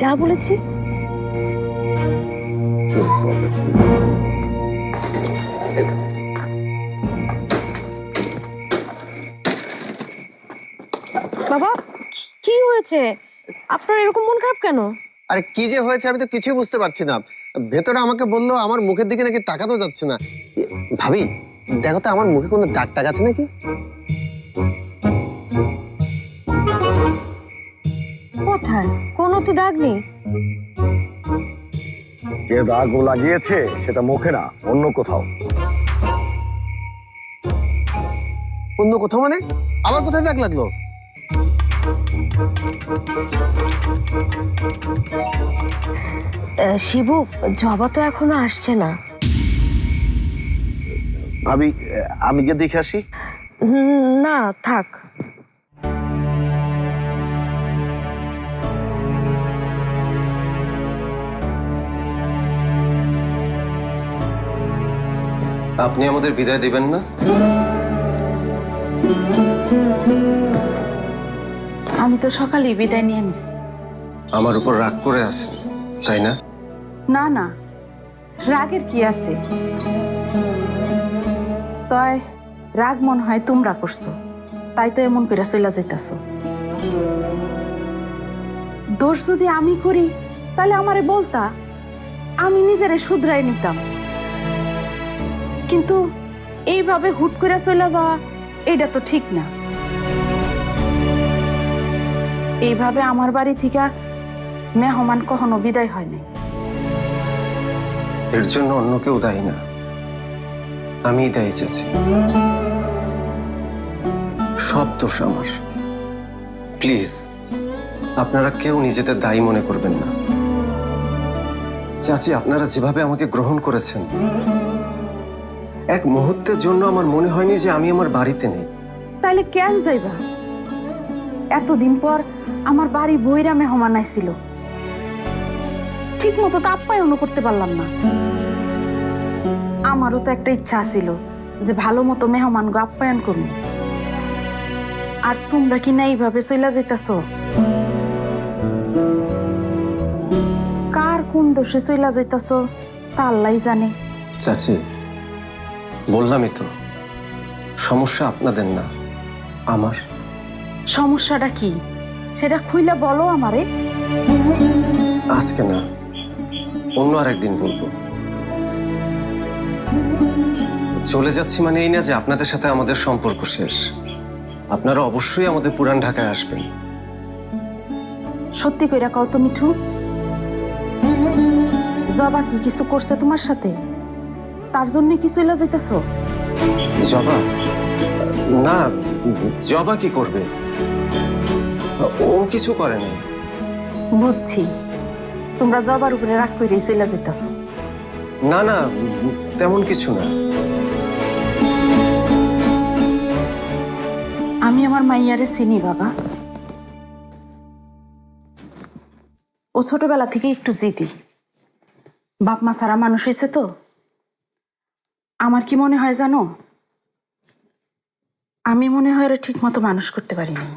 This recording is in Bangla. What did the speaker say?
যা বলেছি। বাবা, কি হয়েছে? আপনার এরকম মন খারাপ কেন? আরে কি যে হয়েছে আমি তো কিছুই বুঝতে পারছি না। ভেতরে আমাকে বললো আমার মুখের দিকে নাকি তাকাতেও যাচ্ছে না। ভাবি দেখো তো আমার মুখে কোনো দাগ টাগ আছে নাকি? কোথায়? কোনো তো দাগ নেই। যে দাগও লাগিয়েছে সেটা মুখে না, অন্য কোথাও। অন্য কোথাও মানে? আবার কোথায় দাগ লাগলো? শিবু, জবা তো এখনো আসছে না। ভাবি, আমি গিয়ে দেখে আসি। না থাক। আপনি আমাদের বিদায় দিবেন না? আমি তো সকালেই বিদায় নিয়ে নিছি। আমার উপর রাগ করে আছেন তাই না? না না, রাগের কি আছে? তয় রাগ মন হয় তোমরা করছো, তাই তো এমন করে চলে যাইতাছো। দোষ যদি আমি করি তাহলে আমারে বলতা, আমি নিজেরে শুধরাই নিতাম। কিন্তু এইভাবে হুট করে চলে যাওয়া এটা তো ঠিক না। এইভাবে আমার বাড়ি থেকে মেহমান কখনো বিদায় হয় নাই। এর জন্য অন্য কেউ দায়ী না, আমিই দায়ী চাচি। সব দোষ আমার। প্লিজ আপনারা কেউ নিজেদের দায়ী মনে করবেন না। চাচি, আপনারা যেভাবে আমাকে গ্রহণ করেছেন, এক মুহূর্তের জন্য আমার মনে হয়নি যে আমি আমার বাড়িতে নেই। তাইলে কেন যাইবা? এতদিন পর আমার বাড়ি বইরা মেহমান আইছিল, ঠিক মতো তো আপ্যায়নও করতে পারলাম না। আমারও তো একটা ইচ্ছা ছিল যে ভালো মতো মেহমানকে আপ্যায়ন করুন। আর তোমরা কি না এইভাবে চলে যেতেছ? কার কোন দোষে চলে যেতেছ তা আল্লাহই জানে। চাচি, বললামই তো, সমস্যা আপনাদের না, আমার। সমস্যাটা কি সেটা খুইলা বলো আমারে। আজকে না, অন্য আরেকদিন বলবো। চলে যাচ্ছি মানে এই না যে আপনাদের সাথে আমাদের সম্পর্ক শেষ। আপনারা অবশ্যই আমাদের পুরান ঢাকায় আসবেন। সত্যি কইরা কও তো মিঠু, জবা কি কিছু করছে তোমার সাথে? তার জন্য কি চলে যাইতেছ? জবা? না, জবা কি করবে? ও কিছু করে নাই। বুঝছি, তোমরা জবার উপরে রাগ করে চলে যেতেছ। না না, তেমন কিছু না। আমি আমার মাইয়ারে চিনি বাবা। ও ছোটবেলা থেকে একটু জিদি, বাপ মা ছাড়া মানুষ হয়েছে তো। আমার কি মনে হয় জানো, আমি মনে হয় ওরা ঠিক মতো মানুষ করতে পারিনি।